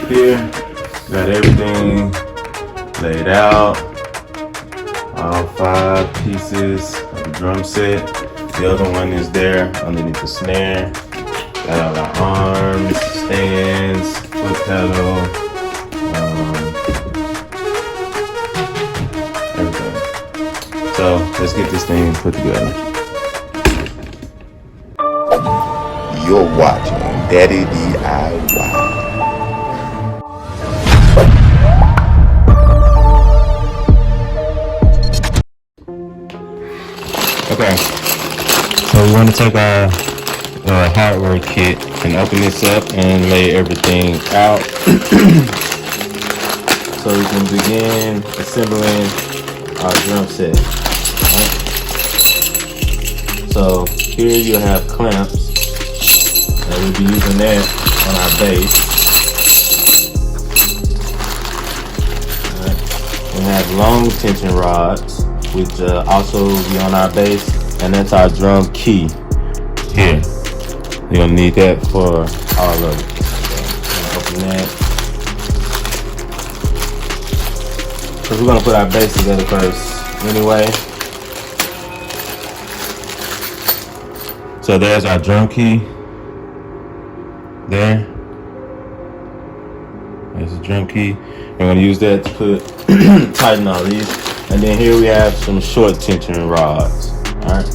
Here, got everything laid out. All 5 pieces of the drum set. The other one is there underneath the snare. Got all our arms, stands, foot pedal, everything. So let's get this thing put together. You're watching Daddy DIY. Okay, so we want to take our hardware kit and open this up and lay everything out so we can begin assembling our drum set. Right? So here you have clamps, and we'll be using that on our bass. Right. We have long tension rods, which also will be on our bass, and that's our drum key here. You're gonna need that for all of it. So open that. Because we're gonna put our bass together first anyway. So there's our drum key. There's the drum key. We're gonna use that to put tighten all these. And then here we have some short tension rods, alright?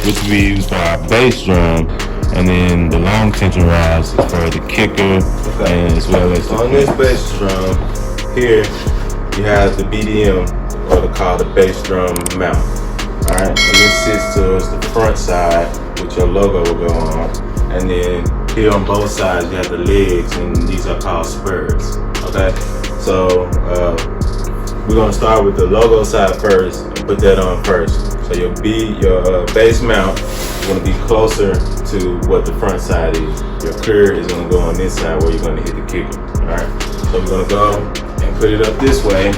Which we use for our bass drum, and then the long tension rods is for the kicker, and as well as on this bass drum here you have the BDM, or called the bass drum mount. Alright, and this sits towards the front side, which your logo will go on, and then here on both sides you have the legs, and these are called spurs. Okay, so we're gonna start with the logo side first and put that on first. So your bass mount is gonna be closer to what the front side is. Your clear is gonna go on this side where you're gonna hit the kicker. All right. So we're gonna go and put it up this way,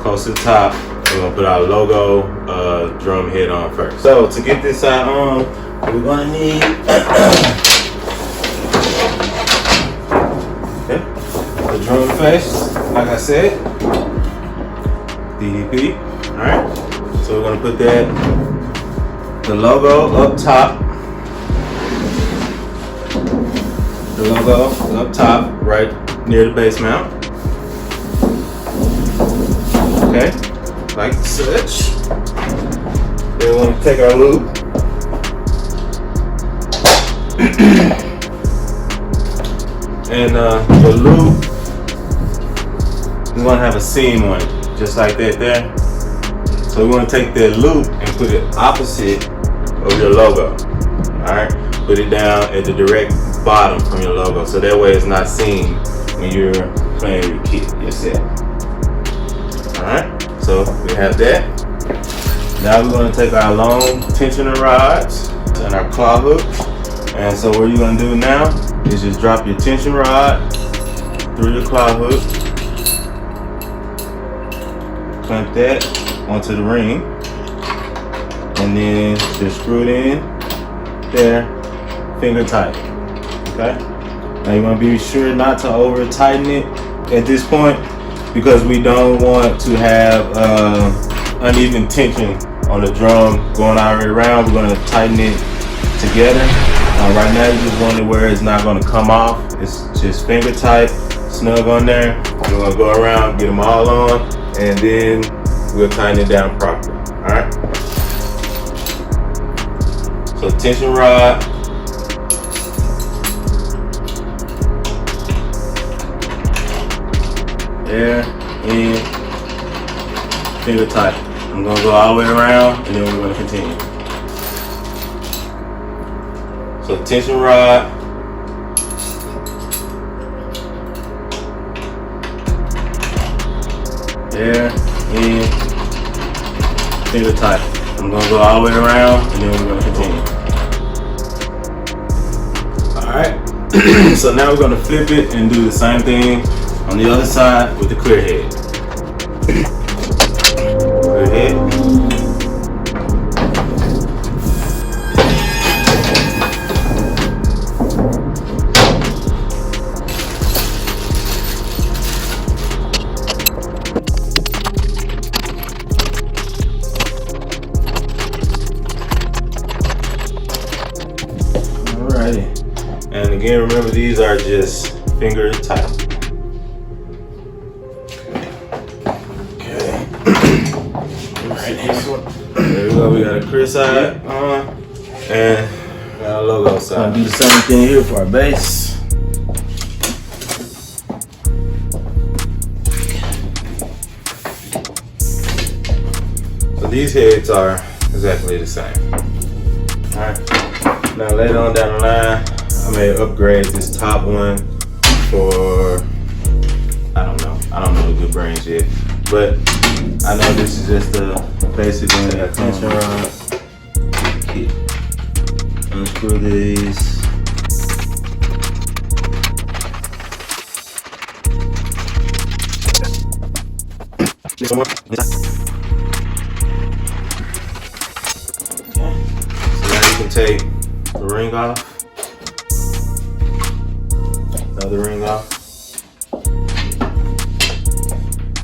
close to the top. We're gonna put our logo drum head on first. So to get this side on, we're gonna need the drum face, like I said. PDP. Alright, so we're going to put the logo up top. The logo up top, right near the bass mount. Okay, like such. Then we're going to take our loop. And the loop, we want to have a seam on it. Just like that there. So we want to take that loop and put it opposite of your logo. Alright, put it down at the direct bottom from your logo, so that way it's not seen when you're playing your kit, your set. Alright, so we have that. Now we're going to take our long tensioner rods and our claw hooks. And so what you're going to do now is just drop your tension rod through your claw hook. Clamp that onto the ring, and then just screw it in there, finger tight. Okay. Now you want to be sure not to over tighten it at this point, because we don't want to have uneven tension on the drum going all the way around. We're going to tighten it together. Right now you just want it where it's not going to come off. It's just finger tight, snug on there. We're going to go around, get them all on, and then we'll tighten it down properly. Alright? So tension rod. There, in, finger tight. I'm going to go all the way around, and then we're going to continue. So tension rod. There, in, finger tight. I'm gonna go all the way around, and then we're gonna continue. Alright, so now we're gonna flip it and do the same thing on the other side with the clear head. Clear head. Again, remember these are just finger tight. Okay. There we go. We got a Chris side on, and we got a logo side. Gonna do the same thing here for our base. So these heads are exactly the same. Alright. Now later on down the line, I may upgrade this top one for I don't know the good brains yet. But I know this is just a basic tension rod. Unscrew these. So now you can take the ring off. Another ring off.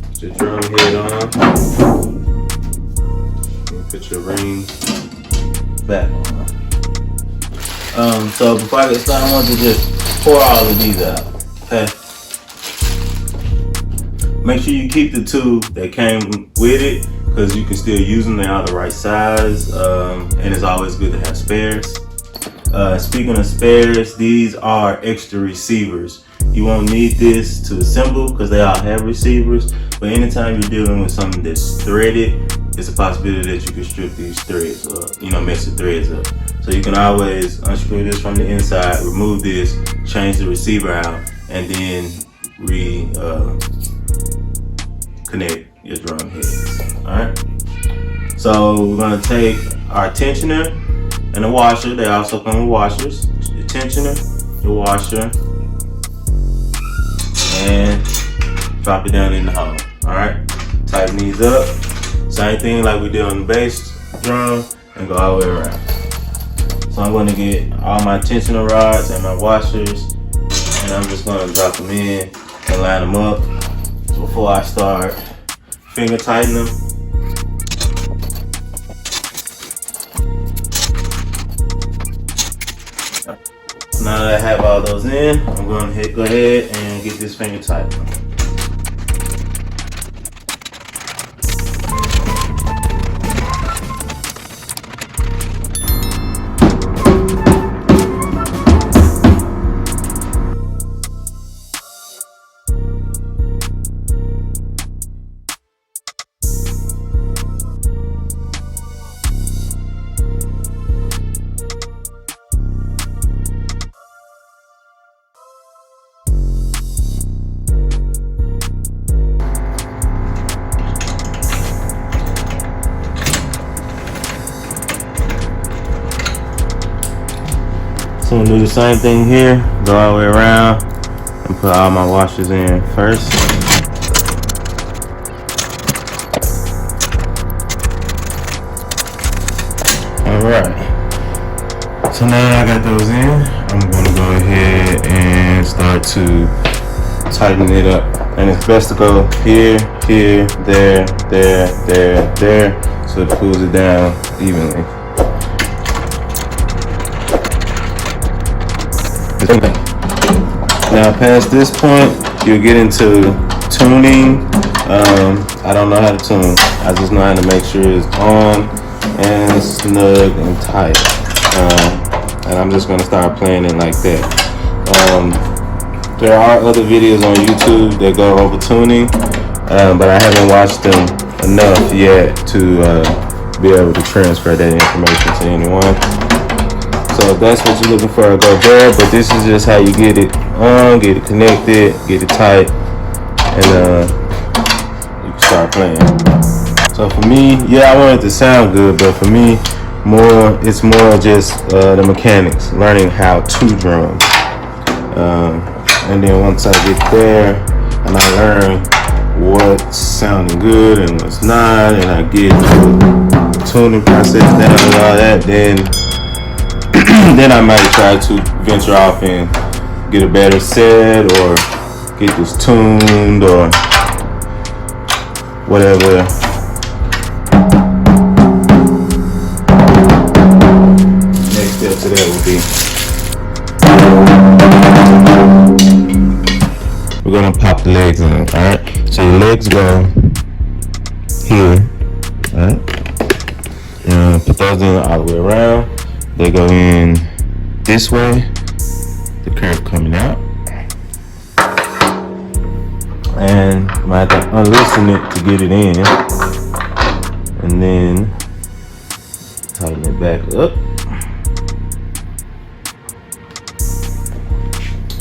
Put your drum head on. And put your ring back on. So before I get started, I want to just pour all of these out. Okay. Make sure you keep the two that came with it, because you can still use them. They are the right size, and it's always good to have spares. Speaking of spares, these are extra receivers. You won't need this to assemble because they all have receivers, but anytime you're dealing with something that's threaded, it's a possibility that you can strip these threads or mess the threads up. So you can always unscrew this from the inside, remove this, change the receiver out, and then connect your drum heads. Alright? So we're gonna take our tensioner and a washer. They also come with washers. Your tensioner, your washer, and drop it down in the hole. Alright? Tighten these up. Same thing like we did on the bass drum, and go all the way around. So I'm gonna get all my tensioner rods and my washers, and I'm just gonna drop them in and line them up before I start finger tightening them. Now that I have all those in, I'm going to go ahead and get this finger tightened. So I'm gonna do the same thing here, go all the way around and put all my washers in first. Alright, so now that I got those in, I'm gonna go ahead and start to tighten it up. And it's best to go here, here, there, there, there, there, so it pulls it down evenly. Now past this point, you'll get into tuning. I don't know how to tune. I just know how to make sure it's on and snug and tight. And I'm just gonna start playing it like that. There are other videos on YouTube that go over tuning, but I haven't watched them enough yet to be able to transfer that information to anyone. So if that's what you're looking for, go there. But this is just how you get it on, get it connected, get it tight, and you can start playing. So for me, yeah, I want it to sound good, but for me, it's more just the mechanics, learning how to drum. And then once I get there and I learn what's sounding good and what's not, and I get the tuning process down and all that, then I might try to venture off and get a better set or get this tuned or whatever. Next step to that would be. we're gonna pop the legs in. All right. So your legs go here. All right. Put those in all the way around. They go in this way. The curve coming out. And I might have to unloosen it to get it in, and then tighten it back up.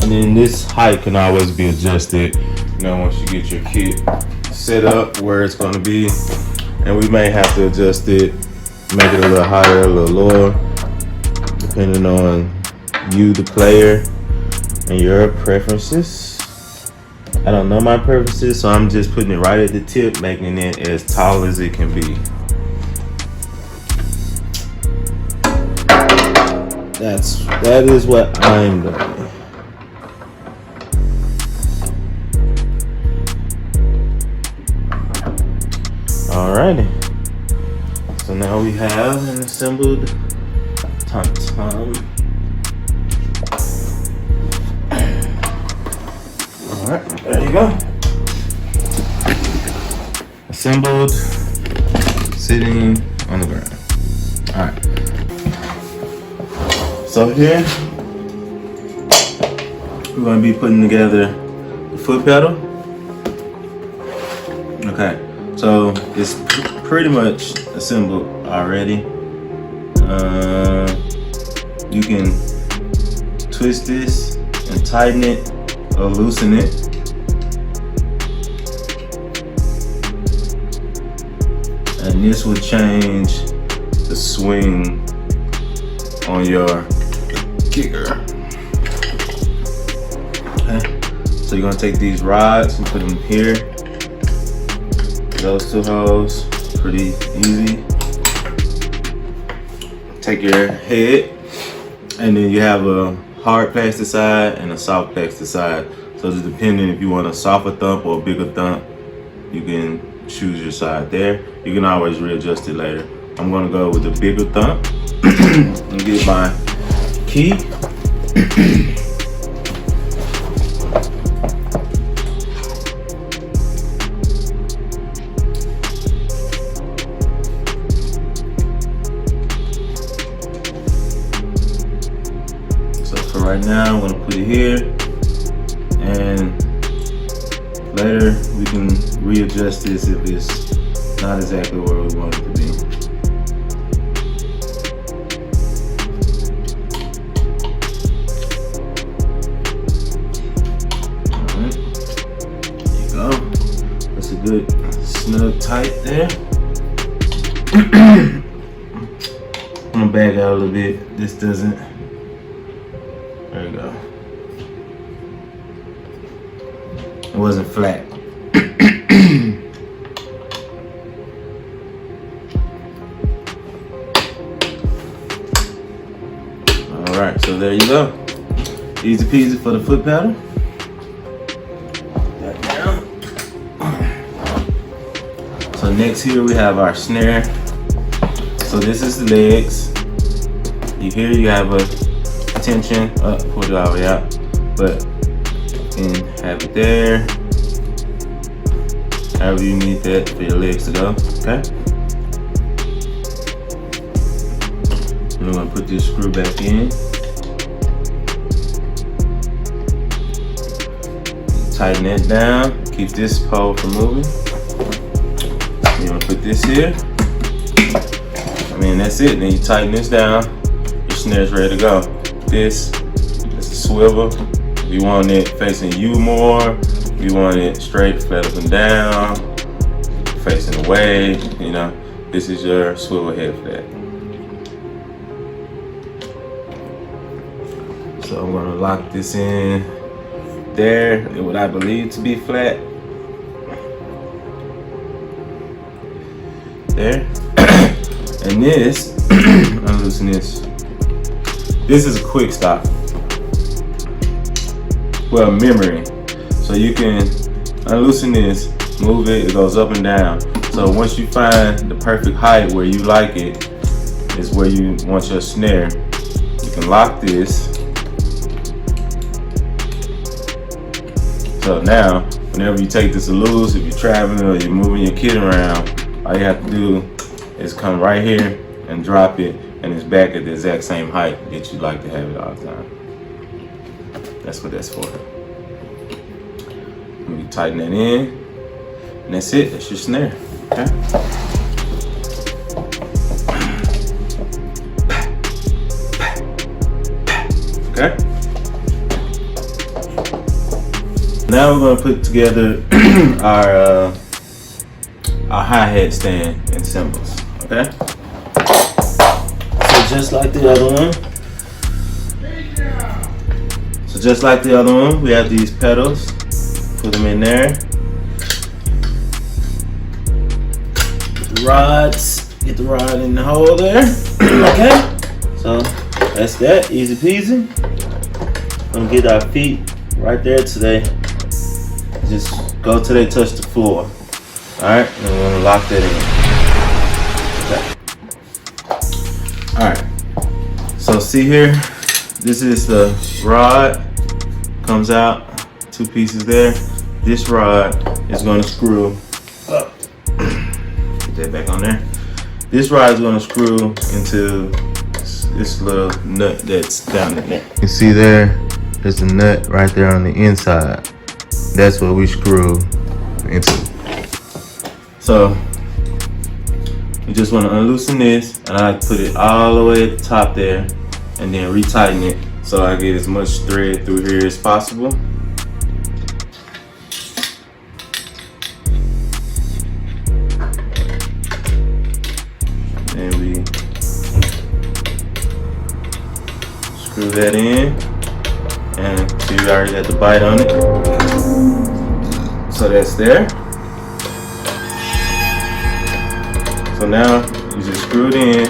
And then this height can always be adjusted, once you get your kit set up where it's going to be. And we may have to adjust it, make it a little higher, a little lower, depending on you, the player, and your preferences. I don't know my preferences, so I'm just putting it right at the tip, making it as tall as it can be. That is what I'm doing. Alrighty. So now we have an assembled tom-tom. Alright, there you go. Assembled, sitting on the ground. Alright. So here, we're going to be putting together the foot pedal. Okay, so it's pretty much assembled already. You can twist this and tighten it or loosen it. And this will change the swing on your kicker. Okay, so you're gonna take these rods and put them here. Those two holes, pretty easy. Take your head, and then you have a hard plastic side and a soft plastic side. So just depending if you want a softer thump or a bigger thump, you can choose your side there. You can always readjust it later. I'm gonna go with the bigger thump and get my key. So for right now, I'm gonna put it here, and later we can readjust this if it's not exactly where we want it to be. Alright, there you go. That's a good snug tight there. I'm gonna back out a little bit. This doesn't. There you go. It wasn't flat. Alright, so there you go. Easy peasy for the foot pedal. Back down. So next here we have our snare. So this is the legs. Here you have a tension up, pull it all the way out. But you can have it there. However you need that for your legs to go, okay? And I'm gonna put this screw back in. Tighten that down, keeps this pole from moving. You're gonna put this here. That's it. Then you tighten this down, your snare's ready to go. This is a swivel. If you want it facing you more, if you want it straight, flat up and down, facing away, this is your swivel head for that. So I'm gonna lock this in there, what I believe to be flat. There. And this, unloosen this. This is a quick stop. Well, memory. So you can unloosen this, move it, it goes up and down. So once you find the perfect height where you like it, is where you want your snare. You can lock this, So now, whenever you take this loose, if you're traveling or you're moving your kid around, all you have to do is come right here and drop it, and it's back at the exact same height that you like to have it all the time. That's what that's for. You tighten that in, and that's it. That's your snare. Okay. Okay. Now we're gonna put together our hi-hat stand and cymbals. Okay. So just like the other one, we have these pedals. Put them in there. Get the rod in the hole there. Okay. So that's that. Easy peasy. Gonna get our feet right there today. Just go till they touch the floor. Alright, and we're gonna lock that in. Okay. Alright. So see here, this is the rod. Comes out, 2 pieces there. This rod is gonna screw up. Put that back on there. This rod is gonna screw into this little nut that's down in there. You see there's a nut right there on the inside. That's what we screw into. So you just want to unloosen this, and I put it all the way at the top there, and then retighten it so I get as much thread through here as possible. And we screw that in, and see, we already got the bite on it. So that's there. So now you just screw it in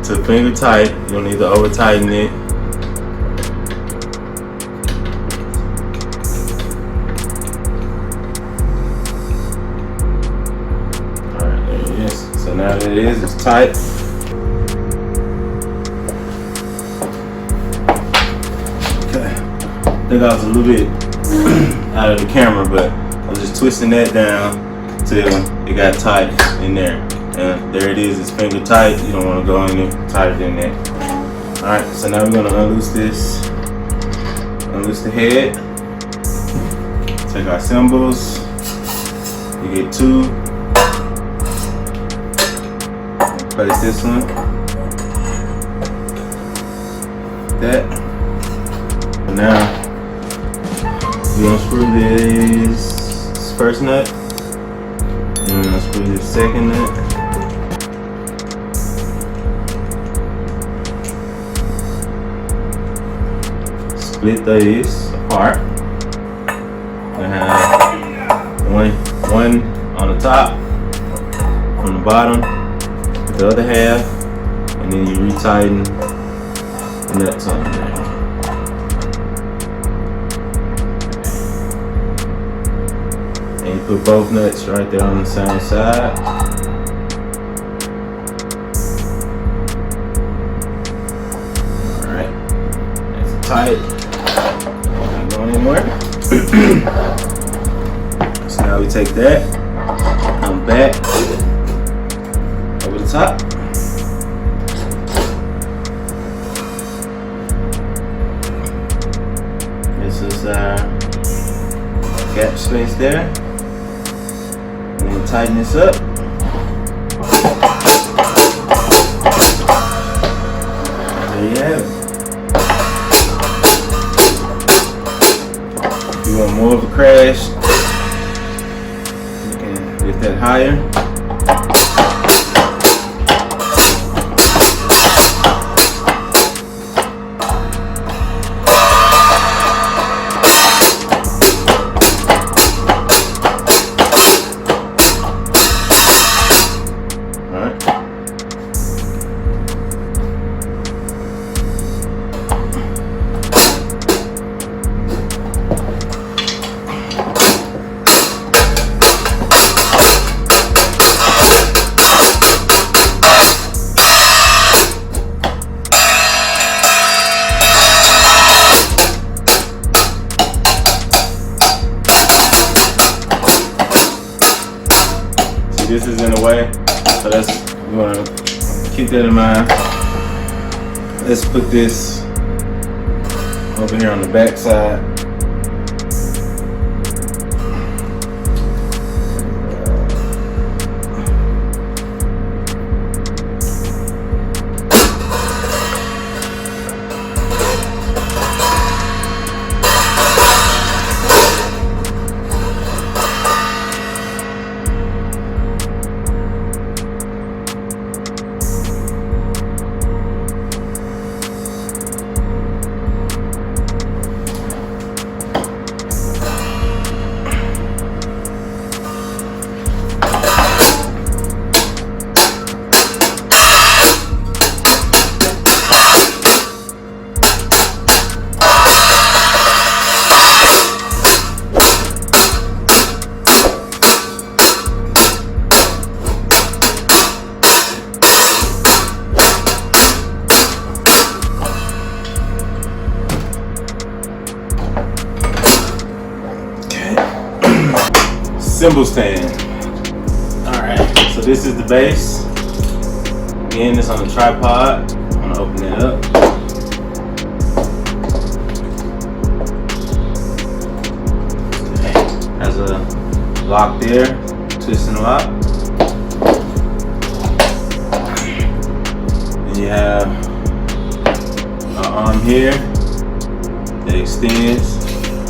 to finger tight. You don't need to over tighten it. Alright, there it is. So now that it is, it's tight. Okay. I think I was a little bit out of the camera, but I'm just twisting that down till it got tight in there. And there it is, it's finger tight. You don't want to go any tighter than that. Alright, so now we're going to unloose this. Unloose the head. Take our cymbals. You get 2. Place this one. That. And now we're going to screw this first nut. And we're going to screw this second nut. Split these apart. I have one on the top, on the bottom, the other half, and then you retighten the nuts on there. And you put both nuts right there on the same side. Alright, that's tight. Not going anywhere. So now we take that, come back over the top. This is our gap space there. And then tighten this up. There you have it. If you want more of a crash, you can lift that higher. this is in the way. So we want to keep that in mind. Let's put this over here on the back side. Cymbal stand. Alright, so this is the base. Again, it's on the tripod. I'm gonna open it up. Okay. Has a lock there, twist and lock. Then you have an arm here that extends,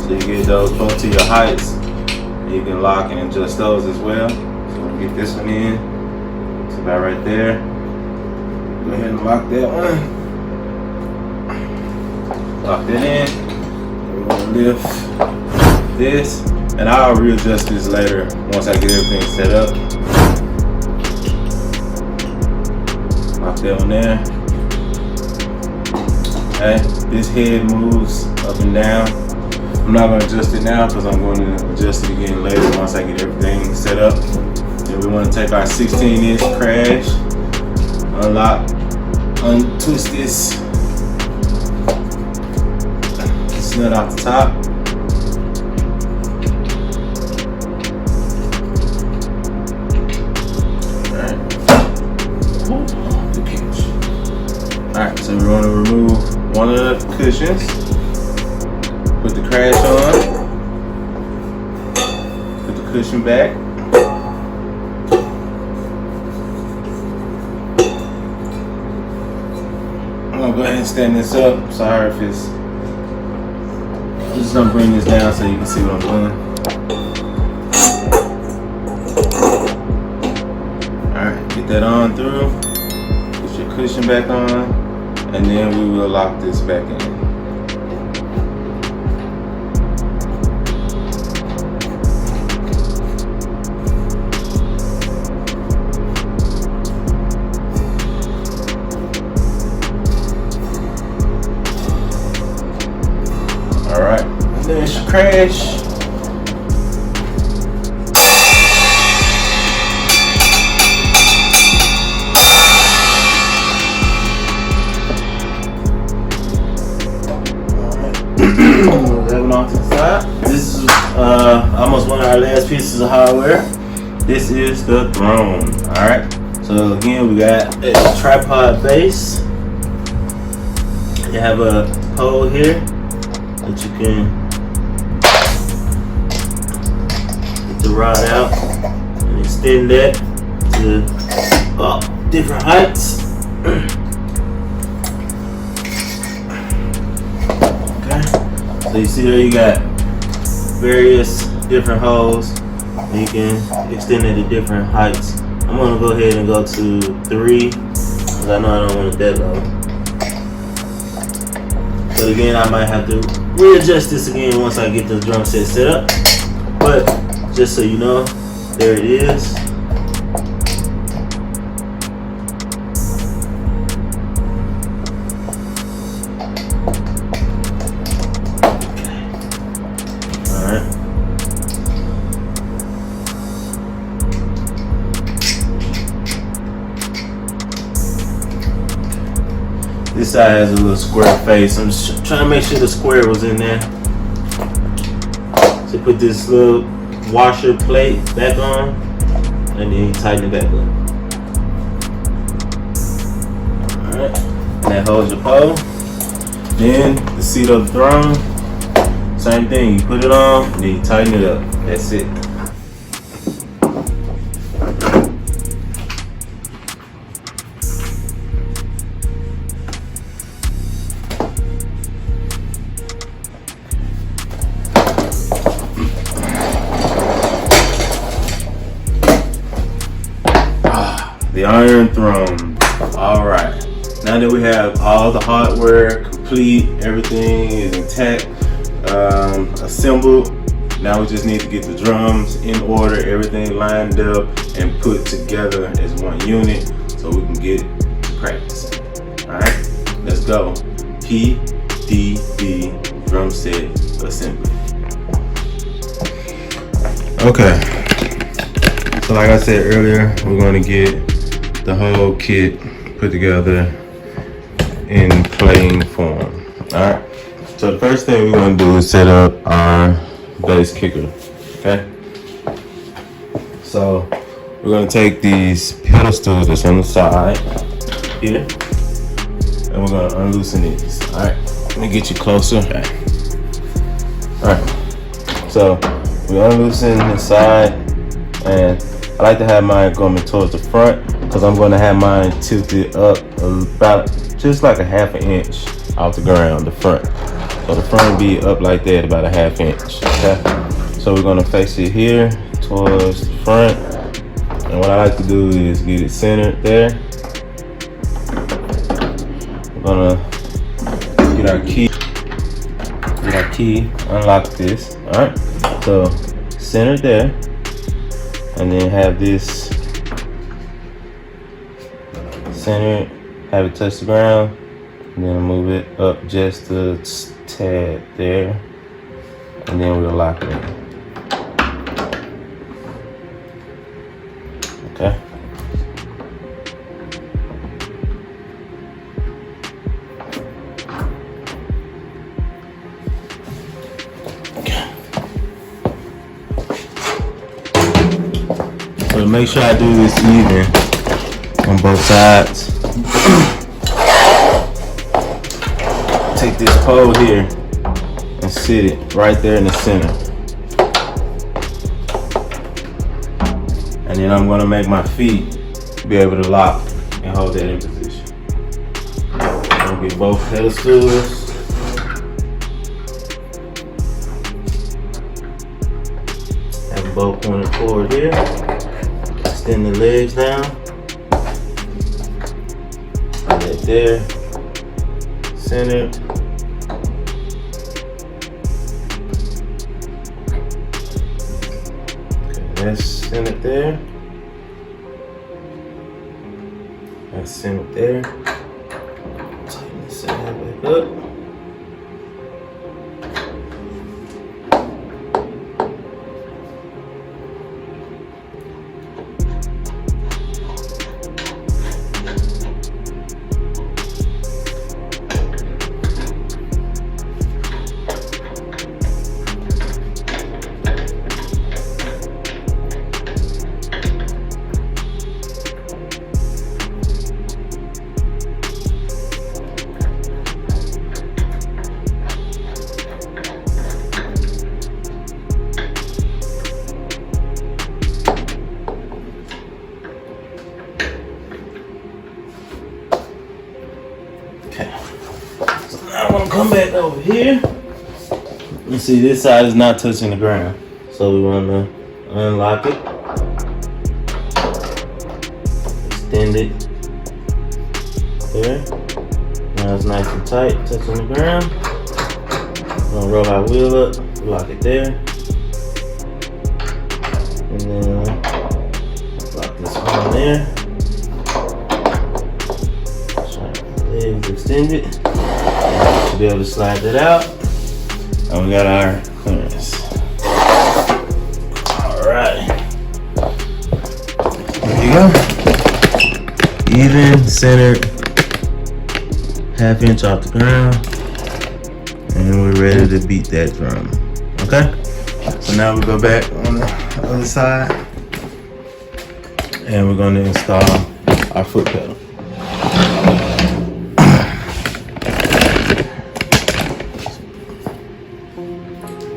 so you get those both to your heights. You can lock and adjust those as well. So we'll get this one in. It's about right there. Go ahead and lock that one. Lock that in. We're gonna lift this, and I'll readjust this later once I get everything set up. Lock that one there. Okay, this head moves up and down. I'm not going to adjust it now because I'm going to adjust it again later once I get everything set up. Then we want to take our 16-inch crash, unlock, untwist this nut off the top. Alright, so we want to remove one of the cushions. Put the crash on, put the cushion back. I'm gonna go ahead and stand this up. Sorry if I'm just gonna bring this down so you can see what I'm doing. Alright, get that on through. Put your cushion back on, and then we will lock this back in. Alright, there's your crash. Move that one off to the side. This is almost one of our last pieces of hardware. This is the throne. Alright, so again, we got a tripod base. You have a hole here that you can get the rod out and extend that to different heights. Okay, so you see there you got various different holes and you can extend it to different heights. I'm gonna go ahead and go to 3 because I know I don't want it that low. But again, I might have to readjust this again once I get the drum set up. But just so you know, there it is. Alright. This side has a little square face. I'm just trying to make sure the square was in there. So put this little washer plate back on, and then you tighten it back up. Alright, and that holds your pole. Then the seat of the throne, same thing, you put it on, and then you tighten it up. That's it. The Iron Throne. Alright. Now that we have all the hardware complete, everything is intact, assembled, now we just need to get the drums in order, everything lined up and put together as one unit so we can get to practicing. Alright, let's go. PDP drum set assembly. Okay. So like I said earlier, we're going to get the whole kit put together in playing form. Alright, so the first thing we're going to do is set up our bass kicker. Okay, so we're going to take these pedestals that's on the side here and we're going to unloosen these. Alright, let me get you closer. Okay. Alright, so we unloosen the side, and I like to have mine going towards the front because I'm going to have mine tilted up about just like a half an inch off the ground, the front. So the front will be up like that, about a half inch. Okay? So we're going to face it here towards the front. And what I like to do is get it centered there. We're going to get our key, unlock this. Alright, so centered there. And then have this centered, have it touch the ground, and then move it up just a tad there, and then we'll lock it in. Okay. So make sure I do this even on both sides. Take this pole here and sit it right there in the center. And then I'm going to make my feet be able to lock and hold that in position. I'm going to get both pedestals. Have them both pointed forward here. Extend the legs down. Right there. Center. Okay, that's centered there. That's centered there. Tighten this side back up. I want to come back over here. You see, this side is not touching the ground. So we want to unlock it. Extend it. There. Now it's nice and tight, touching the ground. We're going to roll our wheel up, lock it there. And then lock this on there. Legs extended. Be able to slide that out, and we got our clearance. All right, there you go. Even, centered, half inch off the ground, and we're ready to beat that drum. Okay, so now we go back on the other side. and we're going to install our foot pedal.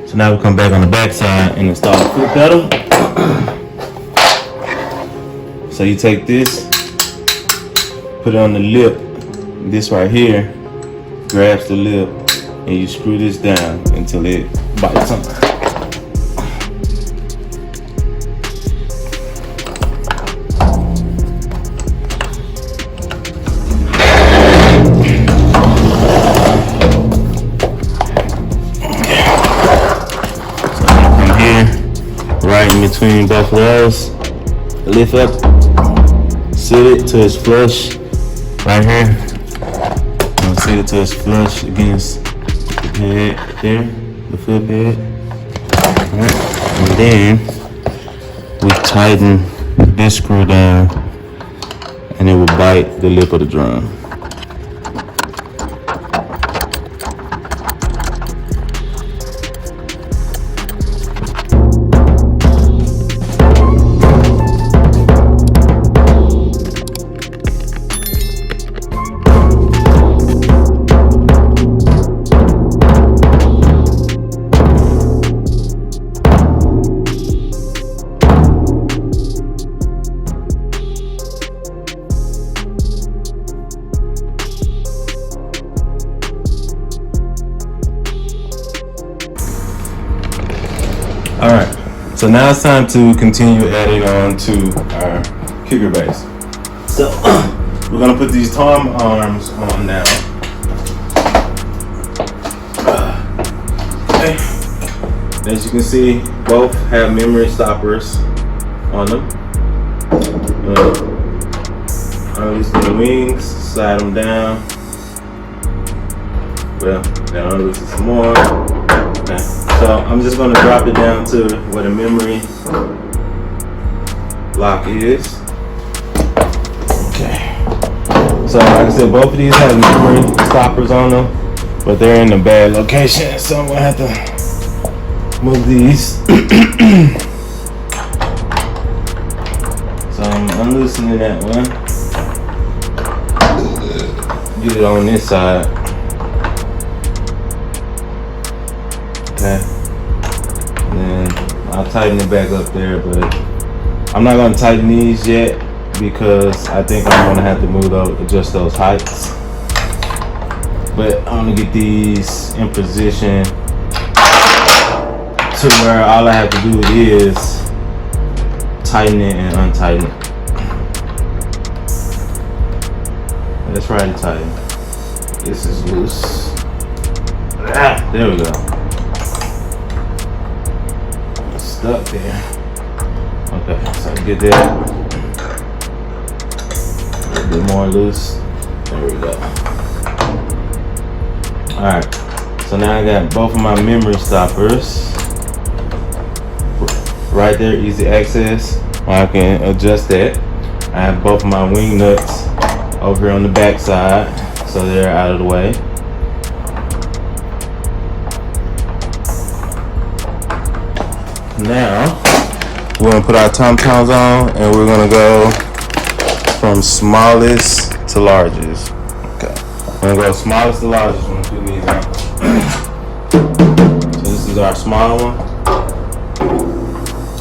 So now we come back on the back side and install the foot pedal. So you take this, put it on the lip, this right here grabs the lip, and you screw this down until it bites on. Right in between both of those, lift up, sit it till it's flush right here. And sit it till it's flush against the pad there, the foot pad. Right. And then we tighten this screw down and it will bite the lip of the drum. Alright, so now it's time to continue adding on to our kicker base. So we're gonna put these tom arms on now. Okay. As you can see, both have memory stoppers on them. Release the wings, slide them down. Well, now release some more. Okay. So I'm just going to drop it down to where the memory lock is. Okay. So like I said, both of these have memory stoppers on them, but they're in a bad location. So I'm going to have to move these. So I'm unloosening that one. Get it on this side. Okay. And then I'll tighten it back up there, but I'm not gonna tighten these yet because I think I'm gonna have to move those, adjust those heights. But I'm gonna get these in position to where all I have to do is tighten it and untighten it. Let's try to tighten. This is loose. There we go. Stuck there. Okay, so get that a little bit more loose. There we go. Alright, so now I got both of my memory stoppers right there, easy access. I can adjust that. I have both of my wing nuts over here on the back side, so they're out of the way. Now we're gonna put our tom-toms on and we're gonna go from smallest to largest. Okay, we're gonna go smallest to largest when we put these on. So this is our small one.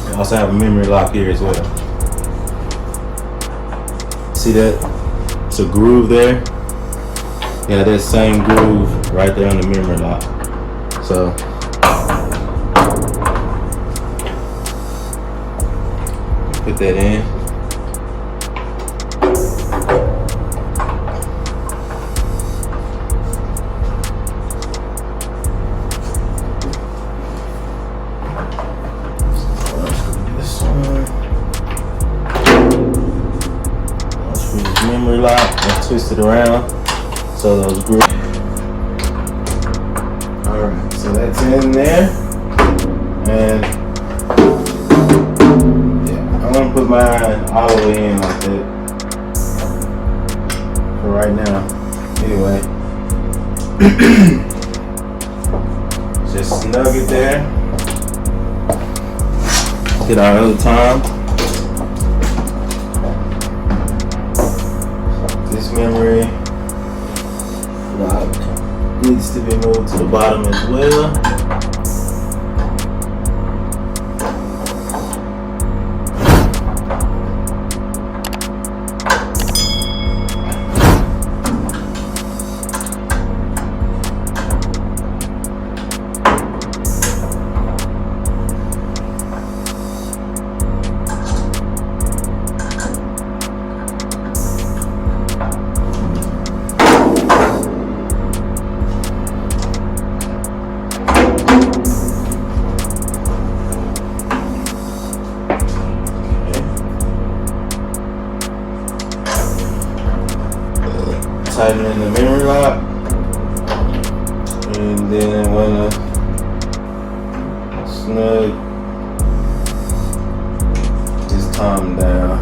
We also have a memory lock here as well. See that? It's a groove there. Yeah, that same groove right there on the memory lock. So put that in. This one. Screw this memory lock and twist it around so those grooves. Alright, so that's in there. And I'm gonna put mine all the way in like that for right now. Anyway, just snug it there. Get our other tom. memory lock needs to be moved to the bottom as well. Tightening the memory lock, and then I'm gonna snug this tom down.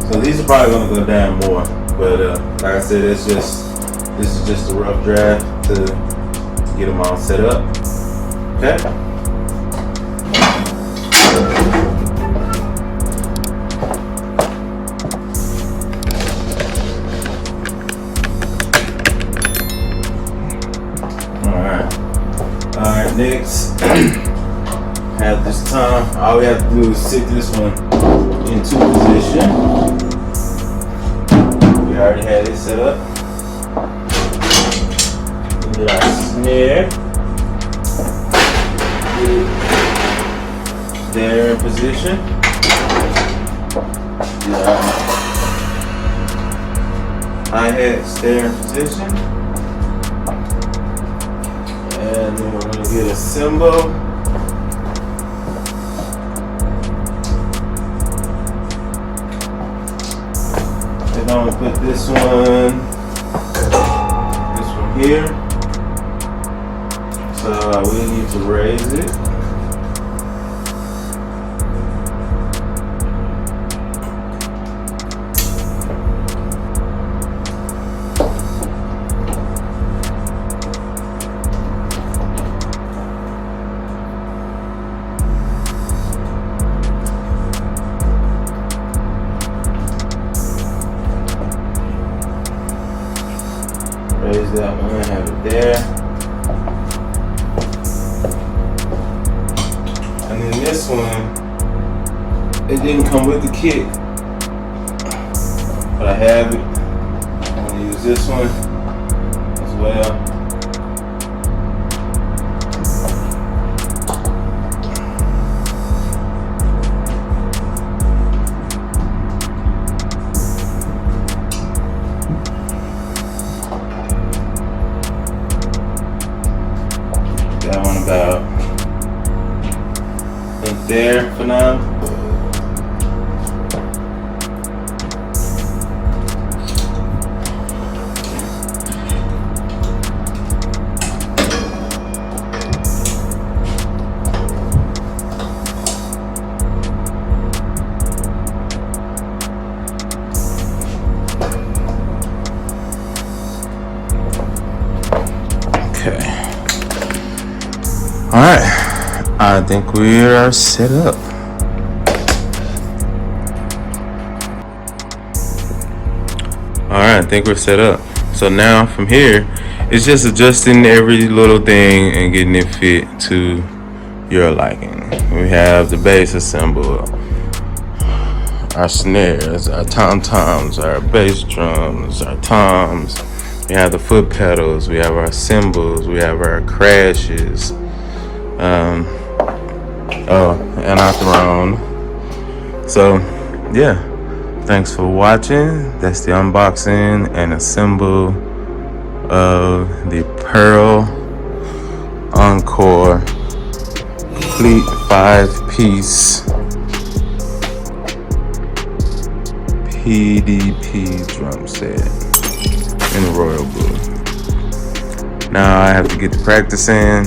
So these are probably gonna go down more, but like I said, this is just a rough draft to get them all set up. Okay. Alright, next, at this time, all we have to do is sit this one into position. We already had it set up. We get our snare. There in position. Get our hi-hat, there in position. And then we're going to get a cymbal. And I'm going to put this one here. So we need to raise it. Raise that one, have it there. And then this one, it didn't come with the kit, but I have it. I'm gonna use this one as well. That one about right there for now. Okay. All right, I think we are set up. All right, I think we're set up. So now from here, it's just adjusting every little thing and getting it fit to your liking. We have the bass assemble, our snares, our tom-toms, our bass drums, our toms. We have the foot pedals, we have our cymbals, we have our crashes, and our throne. So yeah, thanks for watching. That's the unboxing and assemble of the Pearl Encore complete 5-piece PDP drum set in royal blue. Now I have to get to practicing,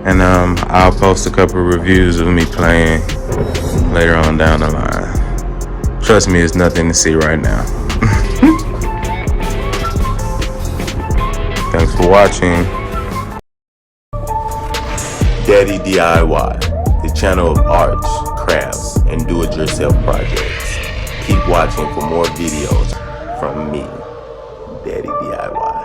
and I'll post a couple of reviews of me playing later on down the line. Trust me, it's nothing to see right now. Thanks for watching. Daddy DIY, the channel of arts, crafts, and do-it-yourself projects. keep watching for more videos from me, Daddy DIY.